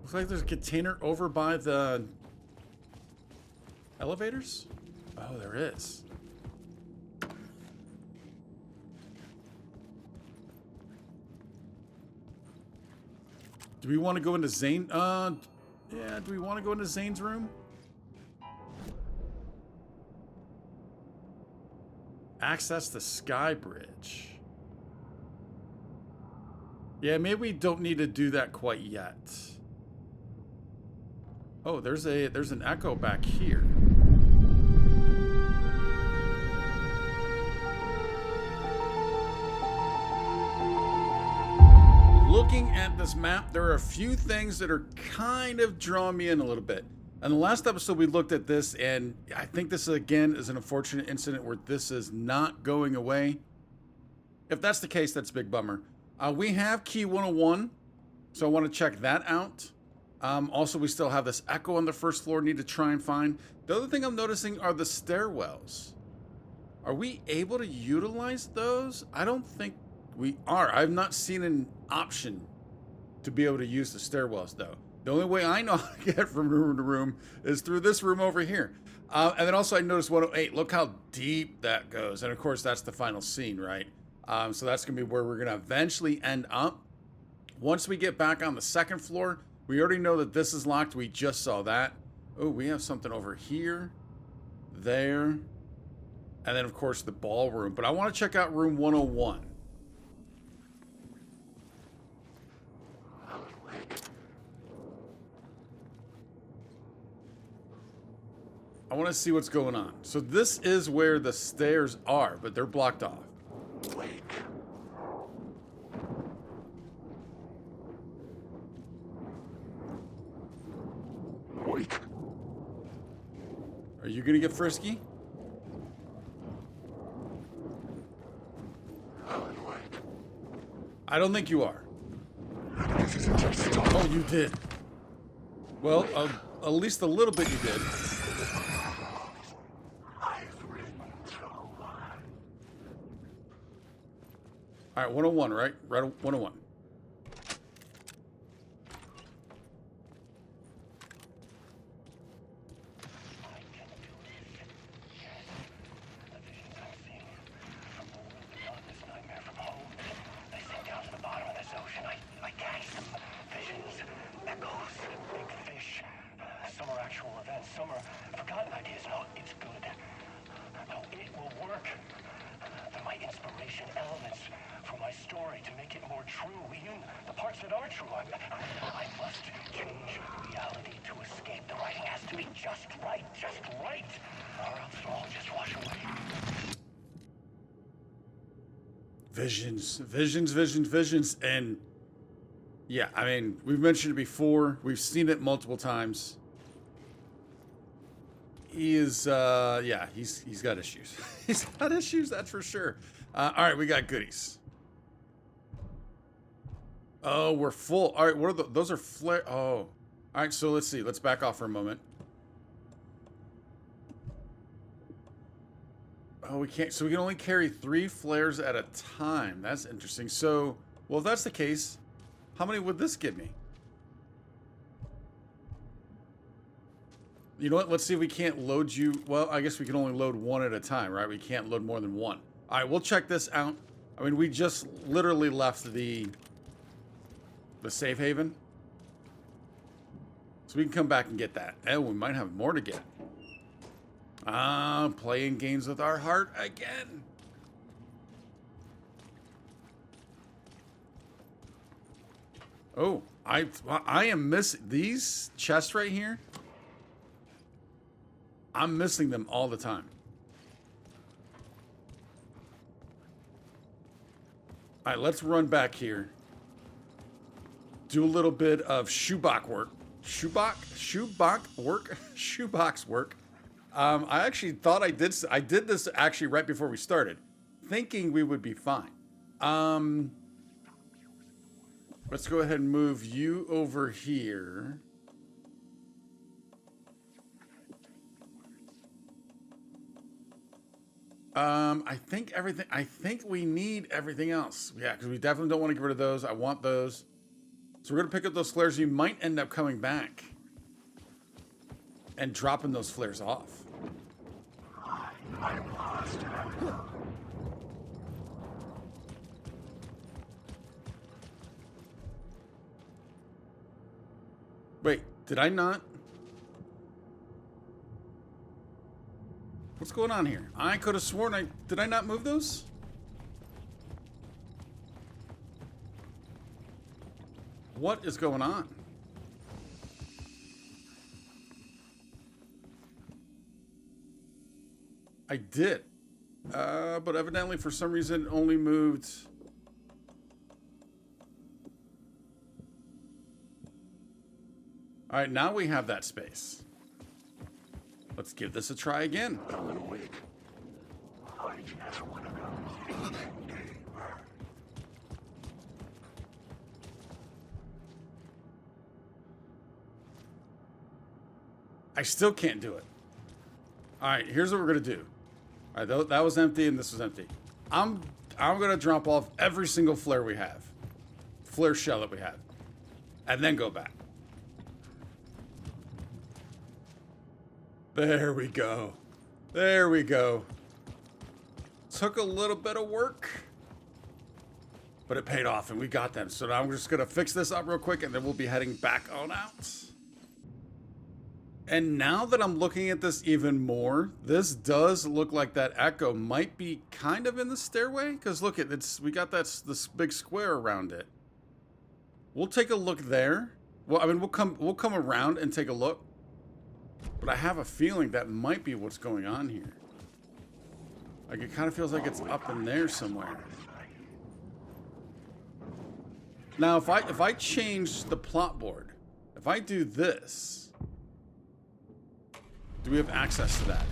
Looks like there's a container over by the elevators. Oh, there is. Do we want to go into Zane? Yeah, do we want to go into Zane's room? Access the Sky Bridge. Yeah, maybe we don't need to do that quite yet. Oh, there's an echo back here. Looking at this map, there are a few things that are kind of drawing me in a little bit. In the last episode, we looked at this, and I think this, again, is an unfortunate incident where this is not going away. If that's the case, that's a big bummer. We have Key 101, so I want to check that out. Also, we still have this echo on the first floor, need to try and find. The other thing I'm noticing are the stairwells. Are we able to utilize those? I don't think we are. I've not seen an option to be able to use the stairwells, though. The only way I know how to get from room to room is through this room over here. And then also I noticed 108. Look how deep that goes. And of course, that's the final scene, right? So that's going to be where we're going to eventually end up. Once we get back on the second floor, we already know that this is locked. We just saw that. Oh, we have something over here, there, and then, of course, the ballroom. But I want to check out room 101. I want to see what's going on. So this is where the stairs are, but they're blocked off. Wake. Wake. Are you going to get frisky? Alan, wake. I don't think you are. This isn't just stop. Oh, you did. Well, at least a little bit you did. I've ridden so high. All right, 101, right? Right, 101. Visions. And yeah, I mean, we've mentioned it before. We've seen it multiple times. He is, yeah, he's got issues. He's got issues, that's for sure. All right, we got goodies. Oh, we're full. All right, what are those are flare. Oh, all right, so let's see. Let's back off for a moment. Oh, we can't. So we can only carry 3 flares at a time. That's interesting. So, well, if that's the case, how many would this give me? You know what? Let's see if we can't load you. Well, I guess we can only load 1 at a time, right? We can't load more than 1. All right, we'll check this out. I mean, we just literally left the safe haven. So we can come back and get that. And we might have more to get. Playing games with our heart again. Oh, I am missing these chests right here. I'm missing them all the time. All right, let's run back here. Do a little bit of shoebox work. Shoebox work. I actually thought I did this actually right before we started, thinking we would be fine. Let's go ahead and move you over here. I think we need everything else. Yeah, because we definitely don't want to get rid of those. I want those. So we're going to pick up those flares. You might end up coming back and dropping those flares off. I'm lost. Wait, did I not? What's going on here? I could have sworn did I not move those? What is going on? I did. But evidently for some reason only moved. All right, now we have that space. Let's give this a try again. I'm awake. I just want to go. I still can't do it. All right, here's what we're gonna do. All right, that was empty and this was empty. I'm gonna drop off every single flare we have, flare shell that we have, and then go back. There we go. There we go. Took a little bit of work, but it paid off and we got them. So now I'm just gonna fix this up real quick and then we'll be heading back on out. And now that I'm looking at this even more, this does look like that echo might be kind of in the stairway. Because look, we got this big square around it. We'll take a look there. Well, I mean, we'll come around and take a look. But I have a feeling that might be what's going on here. Like it kind of feels like it's up in there somewhere. Now, if I change the plot board, if I do this. Do we have access to that?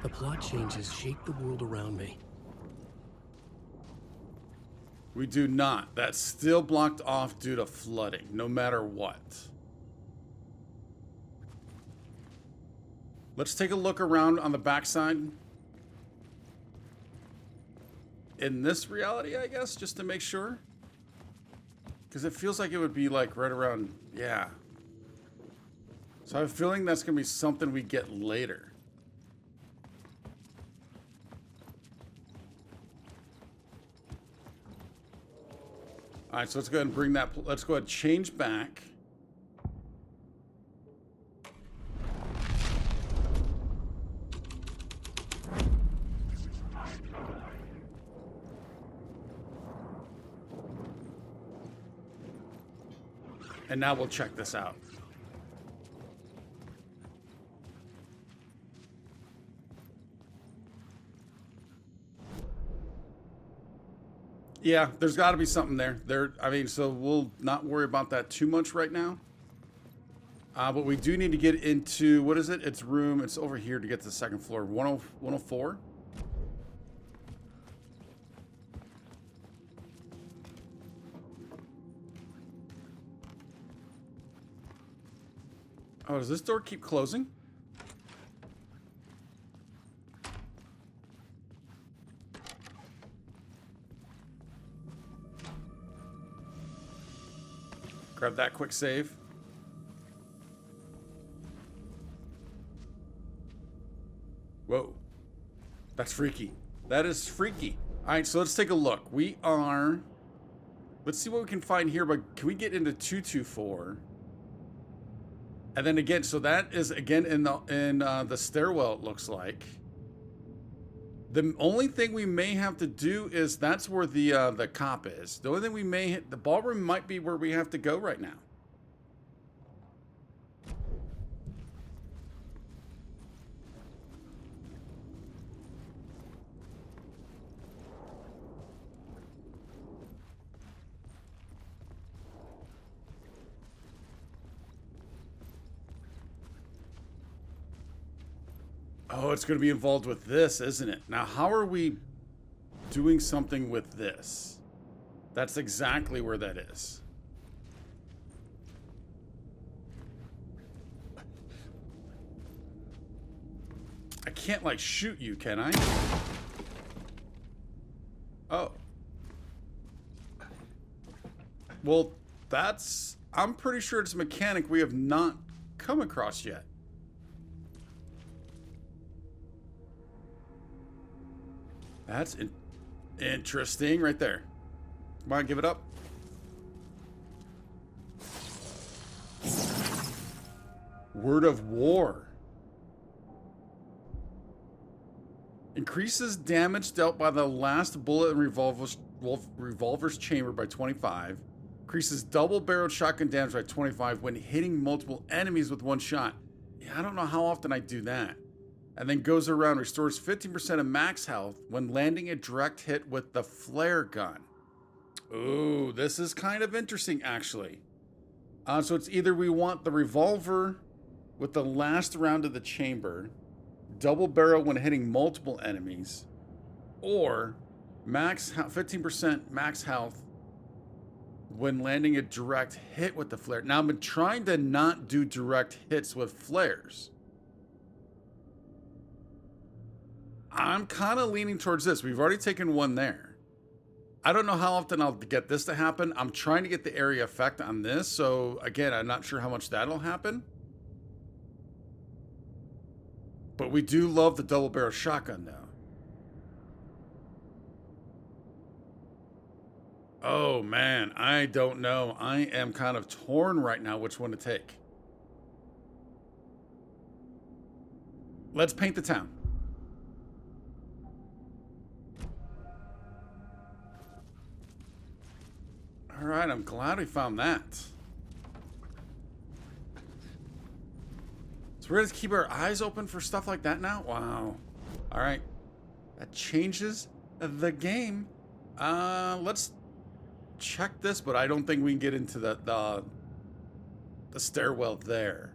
The plot changes shape the world around me. We do not. That's still blocked off due to flooding, no matter what. Let's take a look around on the backside. In this reality, I guess, just to make sure. Because it feels like it would be like right around, yeah. So I have a feeling that's going to be something we get later. All right, so let's go ahead and bring that. Let's go ahead and change back. And now we'll check this out. Yeah, there's got to be something there. I mean, so we'll not worry about that too much right now. But we do need to get into, what is it? It's room, it's over here to get to the second floor. 104. Oh, does this door keep closing? Grab that quick save. Whoa. That's freaky. That is freaky. All right, so let's take a look. Let's see what we can find here, but can we get into 224? And then again, so that is again in the stairwell, it looks like. The only thing we may have to do is that's where the cop is. The only thing we may hit, the ballroom might be where we have to go right now. Oh, it's going to be involved with this, isn't it? Now, how are we doing something with this? That's exactly where that is. I can't, like, shoot you, can I? Oh. Well, I'm pretty sure it's a mechanic we have not come across yet. That's interesting right there. Come on, give it up. Word of War. Increases damage dealt by the last bullet in revolver's chamber by 25. Increases double-barreled shotgun damage by 25 when hitting multiple enemies with one shot. Yeah, I don't know how often I do that. And then goes around, restores 15% of max health when landing a direct hit with the flare gun. Ooh, this is kind of interesting, actually. So it's either we want the revolver with the last round of the chamber, double barrel when hitting multiple enemies, or 15% max health when landing a direct hit with the flare. Now, I've been trying to not do direct hits with flares. I'm kind of leaning towards this. We've already taken one there. I don't know how often I'll get this to happen. I'm trying to get the area effect on this. So again, I'm not sure how much that'll happen. But we do love the double barrel shotgun though. Oh man, I don't know. I am kind of torn right now which one to take. Let's paint the town. All right, I'm glad we found that. So we're gonna keep our eyes open for stuff like that now? Wow. All right. That changes the game. Let's check this, but I don't think we can get into the stairwell there.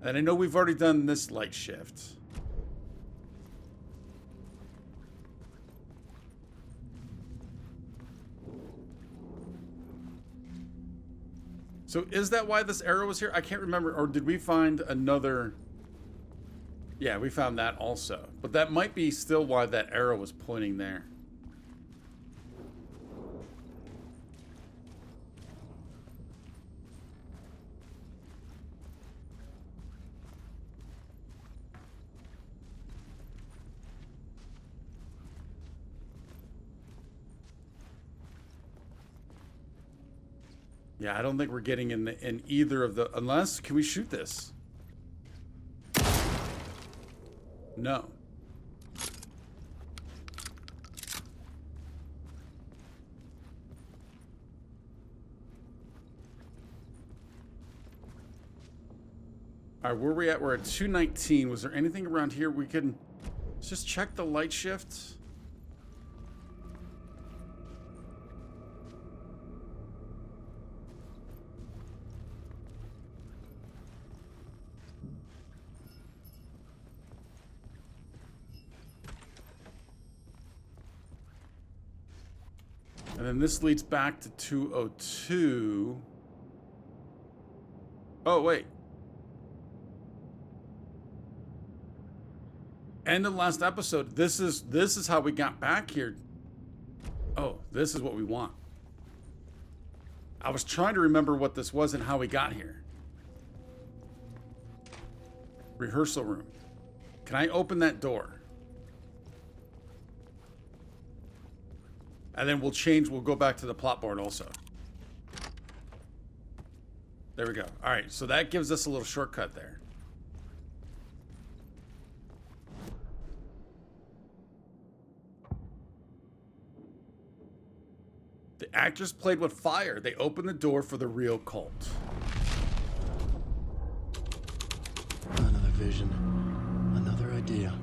And I know we've already done this light shift. So is that why this arrow was here? I can't remember. Or did we find another? Yeah, we found that also. But that might be still why that arrow was pointing there. Yeah, I don't think we're getting in either of the, unless, can we shoot this? No. All right, where are we at? We're at 219. Was there anything around here we can just check the light shift? And then this leads back to 202. Oh, wait. End of the last episode. This is how we got back here. Oh, this is what we want. I was trying to remember what this was and how we got here. Rehearsal room. Can I open that door? And then we'll go back to the plot board also. There we go. All right, so that gives us a little shortcut there. The actors played with fire. They opened the door for the real cult. Another vision. Another idea.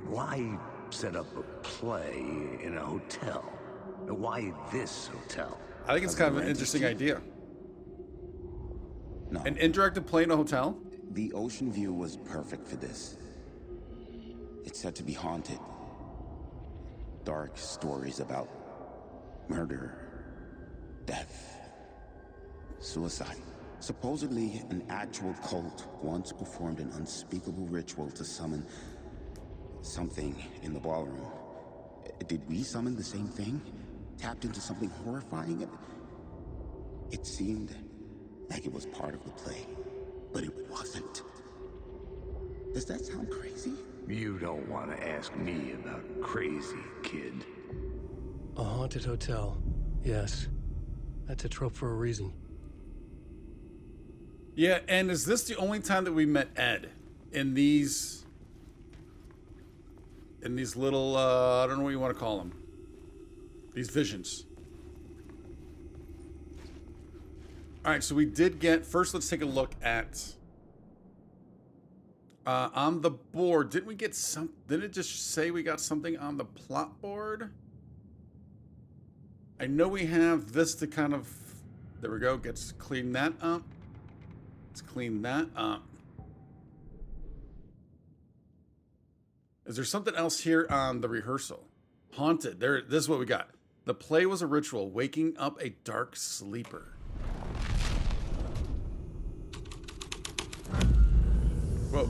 Why set up a play in a hotel? Why this hotel? I think it's kind of an interesting idea. No. An interactive play in a hotel? The ocean view was perfect for this. It's said to be haunted. Dark stories about murder, death, suicide. Supposedly, an actual cult once performed an unspeakable ritual to summon something in the ballroom. Did we summon the same thing? Tapped into something horrifying? It seemed like it was part of the play, but it wasn't. Does that sound crazy? You don't want to ask me about crazy, kid. A haunted hotel. Yes. That's a trope for a reason. Yeah, and is this the only time that we met Ed in these little I don't know what you want to call them, these visions? All right, so we did get first. Let's take a look at on the board. Didn't we get some? Didn't it just say we got something on the plot board? I know we have this to kind of. There we go. Let's clean that up. Let's clean that up. Is there something else here on the rehearsal? Haunted. There. This is what we got. The play was a ritual, waking up a dark sleeper. Whoa.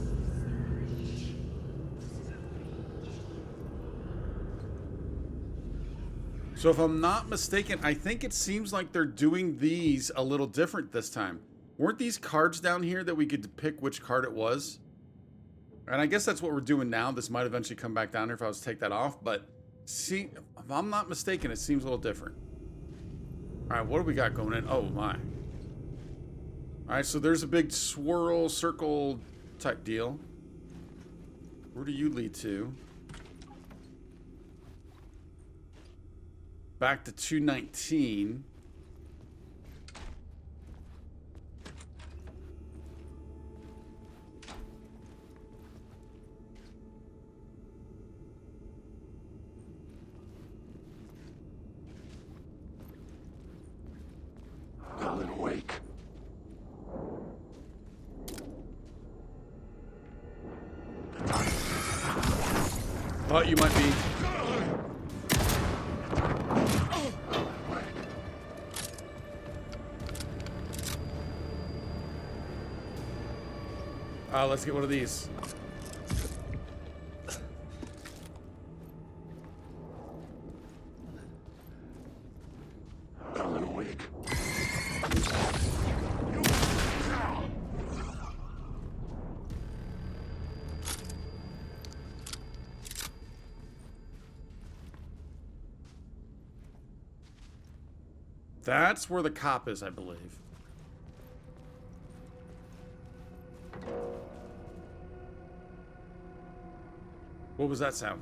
So if I'm not mistaken, I think it seems like they're doing these a little different this time. Weren't these cards down here that we could pick which card it was? And I guess that's what we're doing now. This might eventually come back down here if I was to take that off. But see, if I'm not mistaken, it seems a little different. All right, what do we got going in? Oh, my. All right, so there's a big swirl, circle type deal. Where do you lead to? Back to 219. Alan, awake. Thought you might be. Let's get one of these. Alan, awake. That's where the cop is, I believe. What was that sound?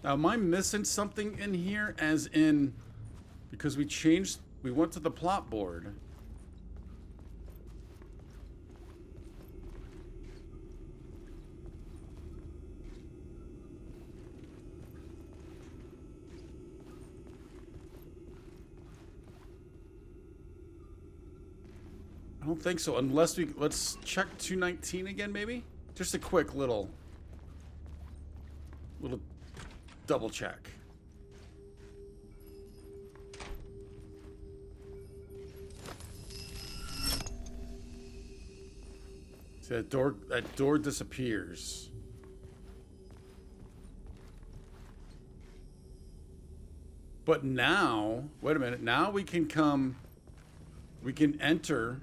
Now, am I missing something in here? As in, because we went to the plot board. I don't think so, unless let's check 219 again, maybe? Just a quick little double check. See, that door disappears. But now, wait a minute, now we can enter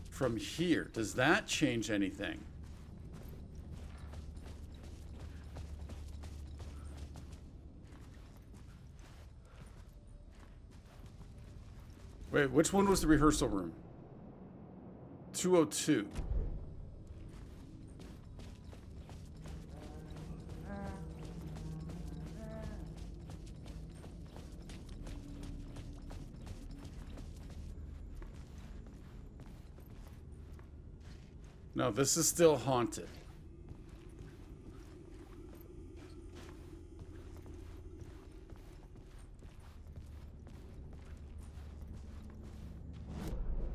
from here. Does that change anything? Wait, which one was the rehearsal room? 202. No, this is still haunted.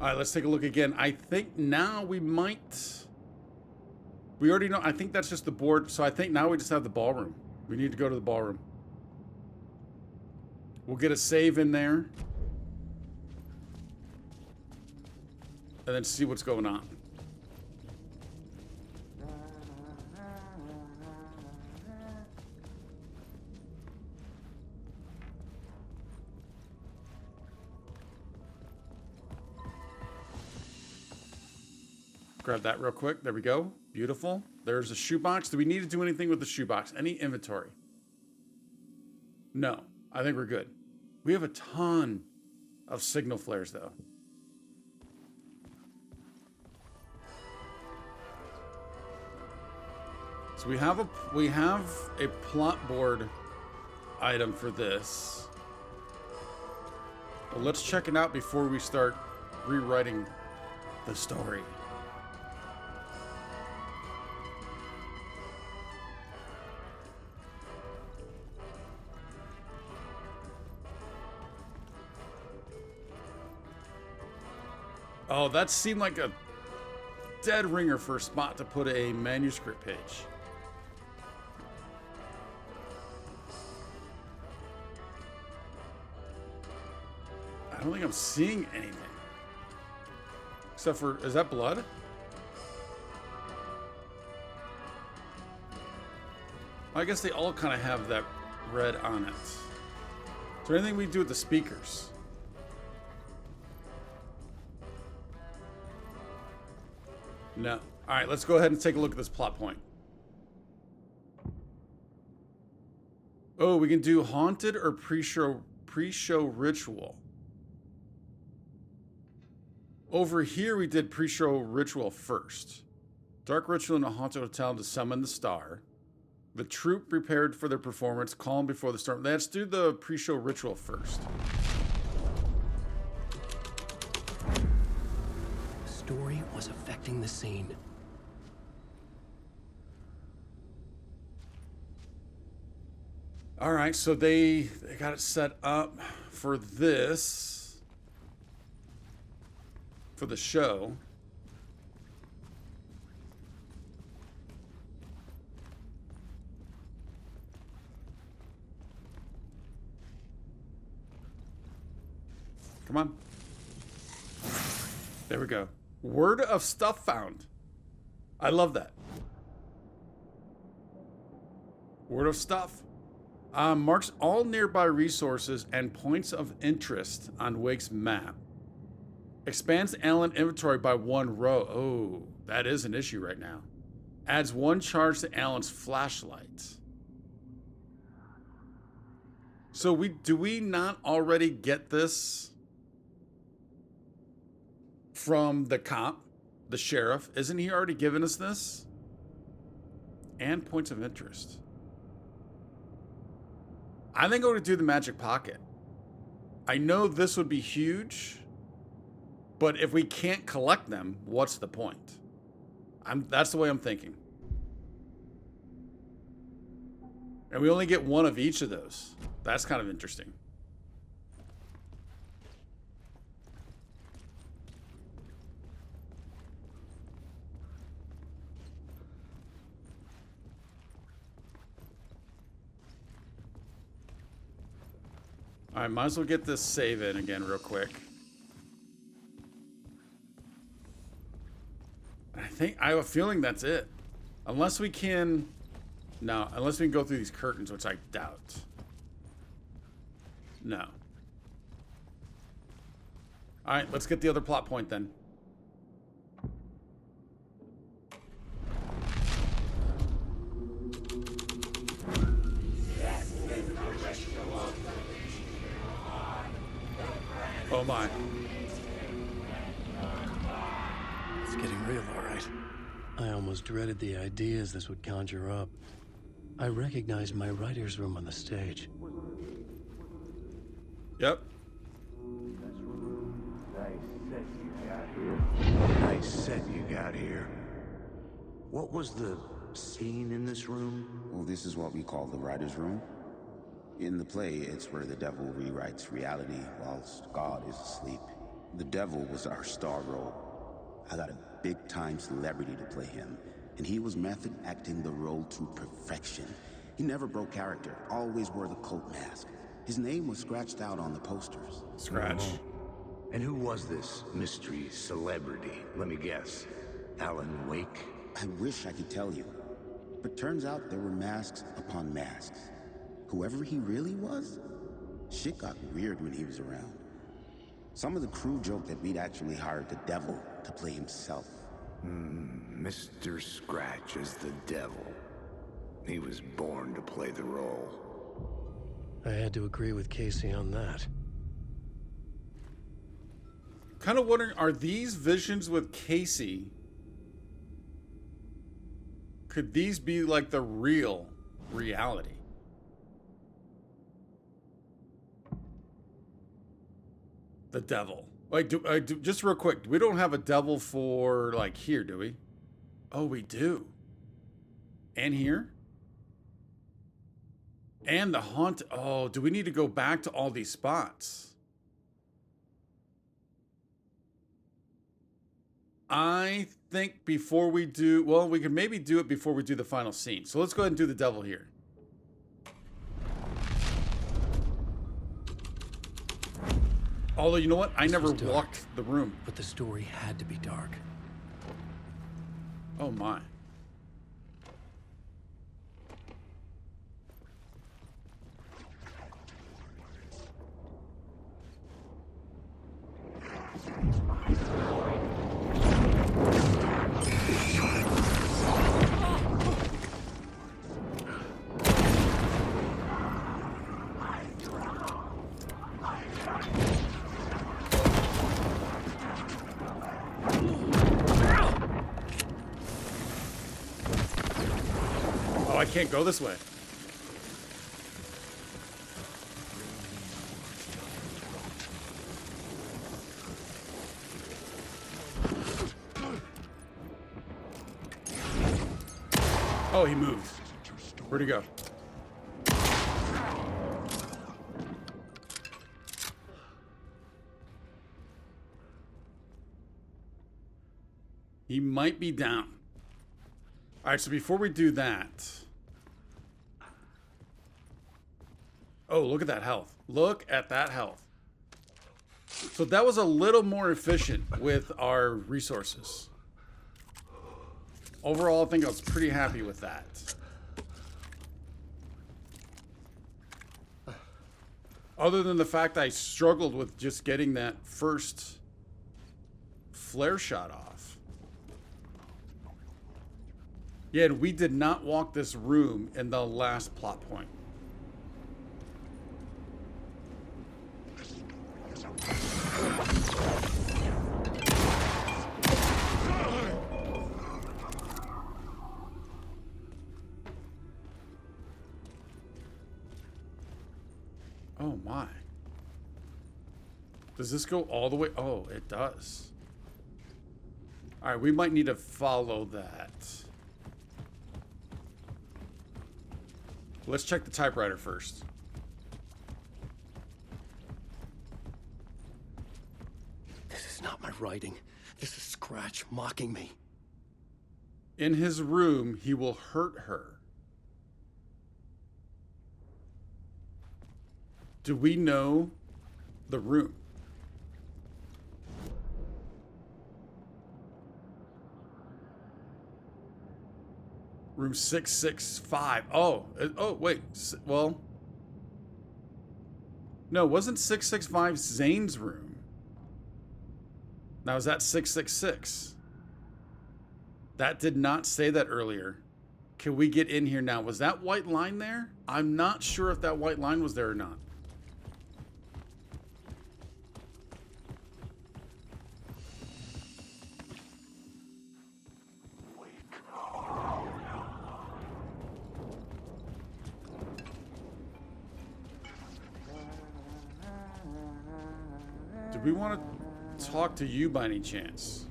All right, let's take a look again. I think now we might We already know. I think that's just the board. So I think now we just have the ballroom. We need to go to the ballroom. We'll get a save in there. And then see what's going on. Grab that real quick. There we go. Beautiful. There's a shoebox. Do we need to do anything with the shoebox? Any inventory? No. I think we're good. We have a ton of signal flares, though. So we have a plot board item for this. But let's check it out before we start rewriting the story. Oh, that seemed like a dead ringer for a spot to put a manuscript page. I don't think I'm seeing anything. Except for, is that blood? I guess they all kind of have that red on it. Is there anything we do with the speakers? No. All right, let's go ahead and take a look at this plot point. Oh, we can do haunted or pre-show ritual. Over here, we did pre-show ritual first. Dark ritual in a haunted hotel to summon the star. The troupe prepared for their performance, calm before the storm. Let's do the pre-show ritual first. Story was affecting the scene. All right, so they got it set up for this, for the show. Come on. There we go. Word of stuff found. I love that. Word of stuff. Marks all nearby resources and points of interest on Wake's map. Expands Allen inventory by 1 row. Oh, that is an issue right now. Adds 1 charge to Allen's flashlight. So do we not already get this from the cop, the sheriff? Isn't he already given us this? And points of interest. I think I'm going to do the magic pocket. I know this would be huge, but if we can't collect them, what's the point? That's the way I'm thinking. And we only get 1 of each of those. That's kind of interesting. All right, might as well get this save in again real quick. I have a feeling that's it. Unless we can... No, unless we can go through these curtains, which I doubt. No. All right, let's get the other plot point then. Oh my. It's getting real, all right. I almost dreaded the ideas this would conjure up. I recognized my writer's room on the stage. Yep. Nice set you got here. What was the scene in this room? Well, this is what we call the writer's room. In the play, it's where the devil rewrites reality whilst God is asleep. The devil was our star role. I got a big-time celebrity to play him. and he was method acting the role to perfection. He never broke character, always wore the cult mask. His name was scratched out on the posters. Scratch. And who was this mystery celebrity? Let me guess. Alan Wake? I wish I could tell you, but turns out there were masks upon masks. Whoever he really was, shit got weird when he was around. Some of the crew joked that we'd actually hired the devil to play himself. Mr. Scratch is the devil. He was born to play the role. I had to agree with Casey on that. Kind of wondering, are these visions with Casey? Could these be like the real reality? The devil. Like, just real quick, we don't have a devil for, like, here, do we? Oh, we do. And here? And the haunt. Oh, do we need to go back to all these spots? I think before we do, well, we can maybe do it before we do the final scene. So let's go ahead and do the devil here. Although, you know what? I never walked the room. But the story had to be dark. Oh my. Oh, I can't go this way. Oh, he moved. Where'd he go? He might be down. All right, so before we do that... Oh, look at that health. Look at that health. So that was a little more efficient with our resources. Overall, I think I was pretty happy with that. Other than the fact I struggled with just getting that first flare shot off. Yeah, and we did not walk this room in the last plot point. Oh my. Does this go all the way? Oh, it does. All right, we might need to follow that. Let's check the typewriter first. This is not my writing. This is Scratch mocking me. In his room, he will hurt her. Do we know the room? Room 665. Oh, wait. Well, no, wasn't 665 Zane's room? Now, is that 666? That did not say that earlier. Can we get in here now? Was that white line there? I'm not sure if that white line was there or not. Do we want to talk to you by any chance?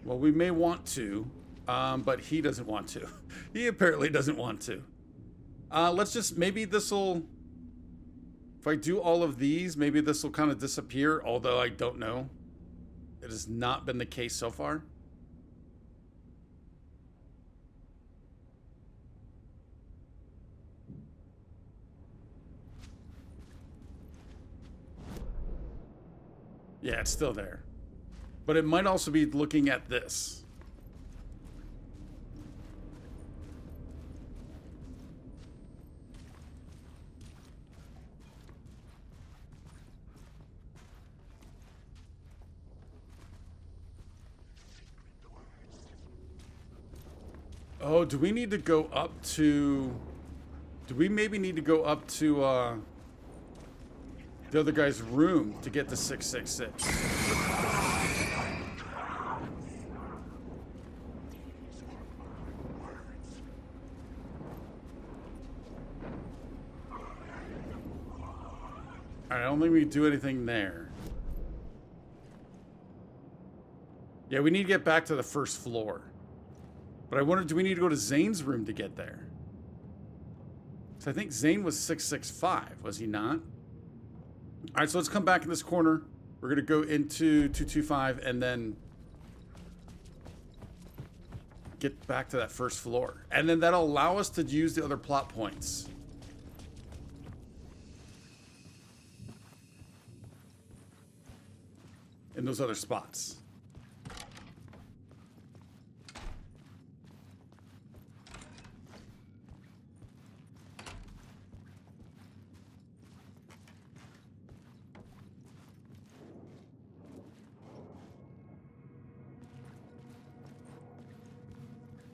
Well, we may want to, but he doesn't want to. He apparently doesn't want to. Let's just, maybe this will, if I do all of these, maybe this will kind of disappear, although I don't know. It has not been the case so far. Yeah, it's still there. But it might also be looking at this. Oh, do we need to go up to... Do we maybe need to go up to, the other guy's room to get to 666? Alright, I don't think we do anything there. Yeah, we need to get back to the first floor. But I wonder, do we need to go to Zane's room to get there? So I think Zane was 665, was he not? Alright, so let's come back in this corner. We're going to go into 225 and then get back to that first floor. And then that'll allow us to use the other plot points. In those other spots.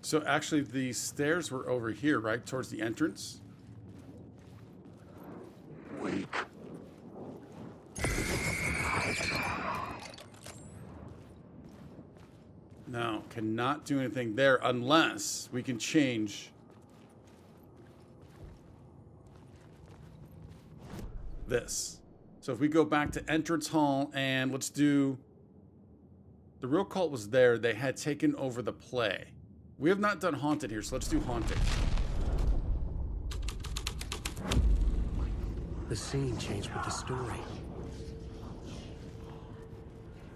So actually the stairs were over here, right? Towards the entrance. Wake. No, cannot do anything there unless we can change this. So if we go back to entrance hall and let's do... The real cult was there. They had taken over the play. We have not done haunted here, so let's do haunted. The scene changed with the story.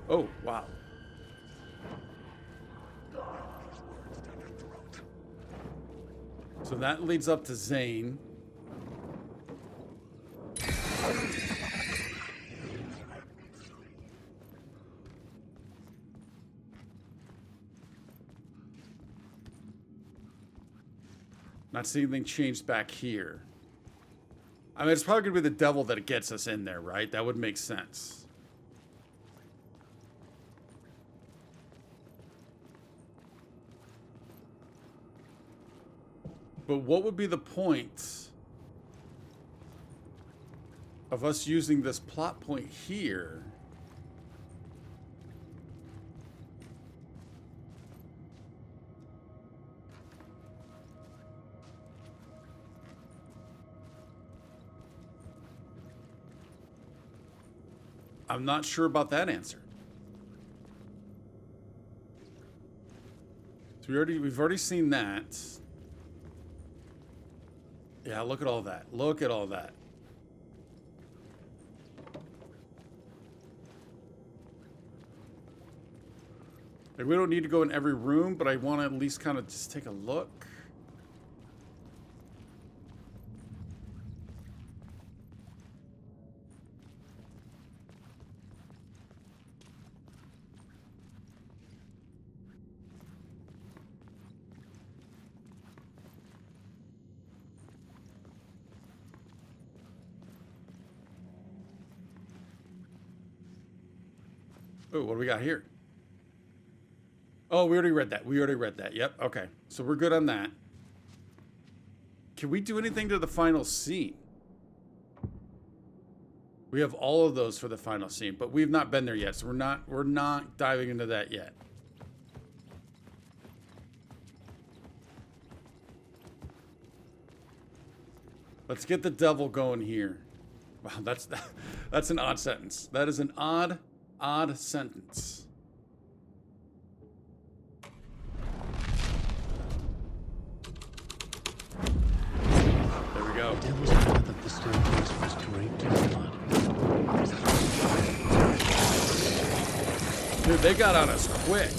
Oh, wow. So that leads up to Zane. Not seeing anything changed back here. I mean, it's probably going to be the devil that gets us in there, right? That would make sense. But what would be the point of us using this plot point here? I'm not sure about that answer. So we've already seen that. Yeah, look at all that. Look at all that. Like, we don't need to go in every room, but I want to at least kind of just take a look. Oh, what do we got here? Oh, we already read that. We already read that. Yep. Okay. So we're good on that. Can we do anything to the final scene? We have all of those for the final scene, but we've not been there yet, so we're not diving into that yet. Let's get the devil going here. Wow, that's an odd sentence. That is an odd sentence. There we go. The devil's path up the staircase was draped in blood. Dude, they got on us quick.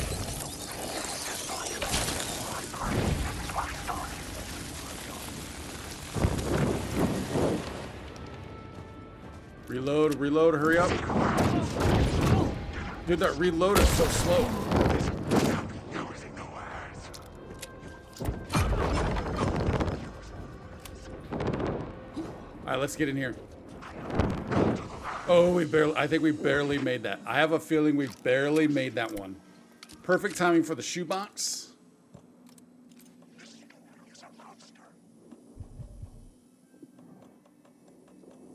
Reload, reload, hurry up. Dude, that reload is so slow. All right, let's get in here. Oh, I think we barely made that. I have a feeling we barely made that one. Perfect timing for the shoebox.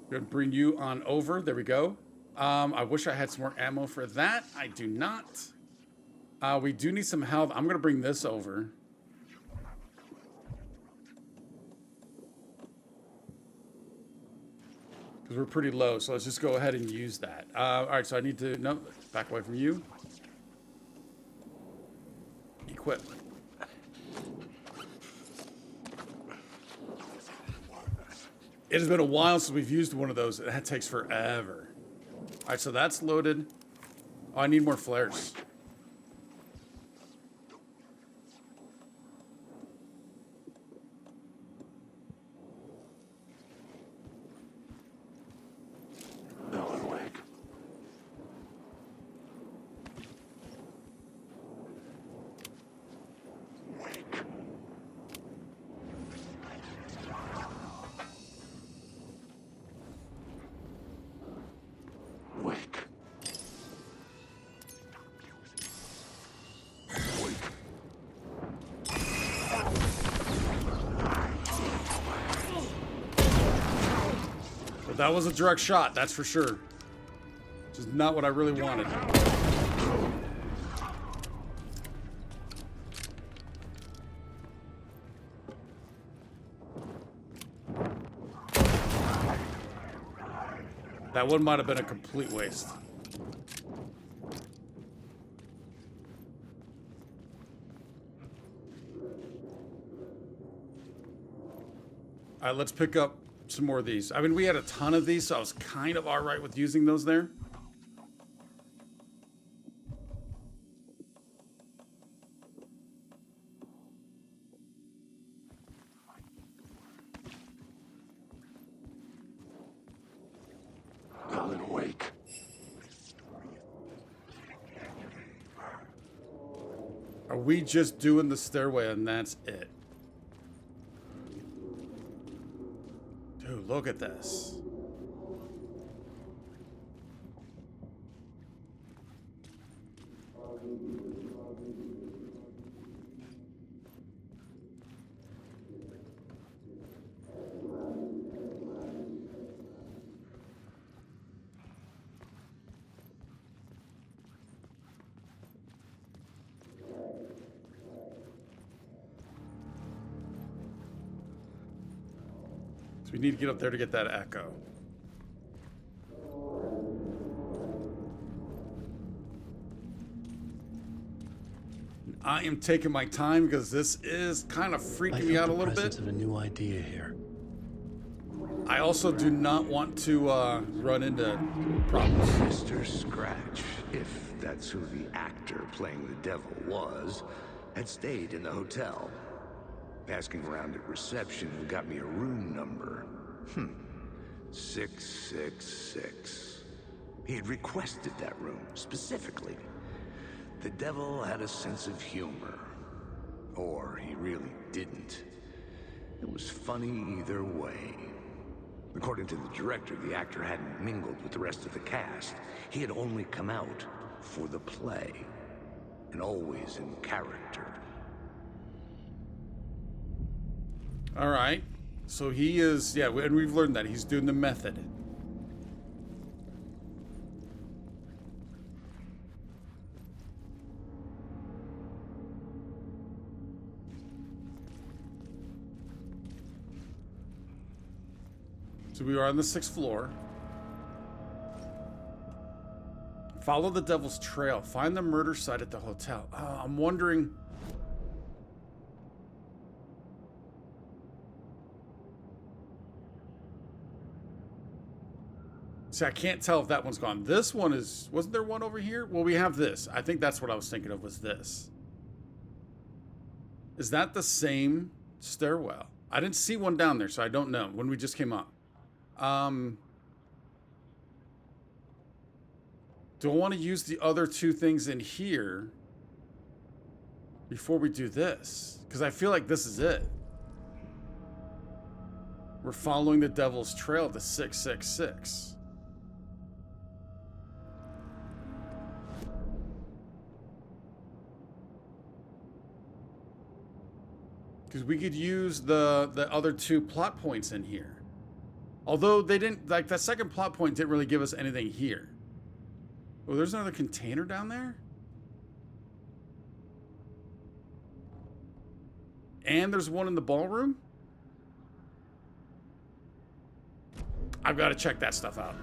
Gonna bring you on over. There we go. I wish I had some more ammo for that. I do not. We do need some health. I'm gonna bring this over. Because we're pretty low, so let's just go ahead and use that. All right, so I need to, no, back away from you. Equip. It has been a while since we've used one of those. That takes forever. All right, so that's loaded. Oh, I need more flares. That was a direct shot, that's for sure. Which is not what I really wanted. That one might have been a complete waste. All right, let's pick up some more of these. I mean, we had a ton of these, so I was kind of all right with using those there. Alan, awake. Are we just doing the stairway and that's it? Dude, look at this. So we need to get up there to get that echo. I am taking my time because this is kind of freaking me out a little bit. Of a new idea here. I also do not want to run into problems. Mr. Scratch, if that's who the actor playing the devil was, had stayed in the hotel. Asking around at reception got me a room number. 666. He had requested that room, specifically. The devil had a sense of humor. Or he really didn't. It was funny either way. According to the director, the actor hadn't mingled with the rest of the cast. He had only come out for the play. And always in character. All right. So he is, yeah, and we've learned that. He's doing the method. So we are on the 6th floor. Follow the devil's trail. Find the murder site at the hotel. I'm wondering... See, I can't tell if that one's gone. This one is... Wasn't there one over here? Well, we have this. I think that's what I was thinking of, was this. Is that the same stairwell? I didn't see one down there, so I don't know when we just came up. Do I want to use the other two things in here before we do this? Because I feel like this is it. We're following the devil's trail to 666. Because we could use the other two plot points in here. Although they didn't, like, that second plot point didn't really give us anything here. Oh, there's another container down there? And there's one in the ballroom? I've got to check that stuff out.